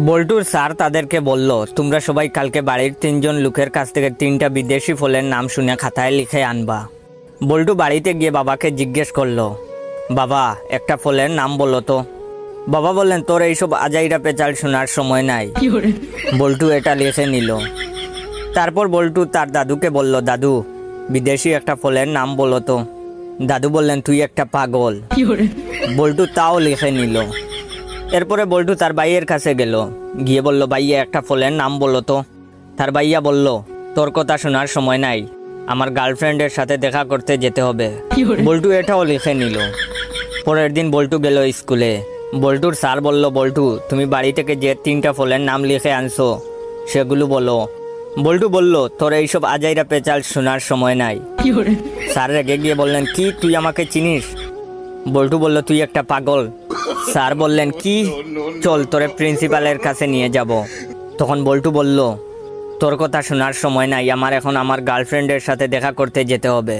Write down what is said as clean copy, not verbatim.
বল্টুর স্যার তাদেরকে বলল, তোমরা সবাই কালকে বাড়ির 3জন লোকের কাছ থেকে 3টা বিদেশি ফলের নাম শুনে খাতায় লিখে আনবা। বল্টু বাড়িতে গিয়ে বাবাকে জিজ্ঞেস করলো, বাবা একটা ফলের নাম বলো তো। বাবা বললেন, তোর এইসব আজাইরা পেঁচাল শোনার সময় নাই। বল্টু এটা লিখে নিল। তারপর বল্টু তার দাদুকে বলল, দাদু বিদেশি একটা ফলের নাম বলো তো। দাদু বললেন, তুই একটা পাগল। বল্টু তাও লিখে নিল। এরপরে বল্টু তার ভাইয়ের কাছে গেল, গিয়ে বলল, ভাইয়া একটা ফলের নাম বলো তো। তার ভাইয়া বলল, তোর কথা শোনার সময় নাই, আমার গার্লফ্রেন্ডের সাথে দেখা করতে যেতে হবে। বল্টু এটাও লিখে নিল। পরের দিন বল্টু গেল স্কুলে। বল্টুর স্যার বলল, বল্টু তুমি বাড়ি থেকে যে 3টা ফলের নাম লিখে আনছো সেগুলো বলো। বল্টু বলল, তোর এইসব আজাইরা পেঁচাল শোনার সময় নাই। স্যার রেগে গিয়ে বললেন, কি তুই আমাকে চিনিস? বল্টু বলল, তুই একটা পাগল। স্যার বললেন, কি? চল তোরে প্রিন্সিপালের কাছে নিয়ে যাব। তখন বল্টু বলল, তোর কথা শোনার সময় নাই, আমার এখন আমার গার্লফ্রেন্ডের সাথে দেখা করতে যেতে হবে।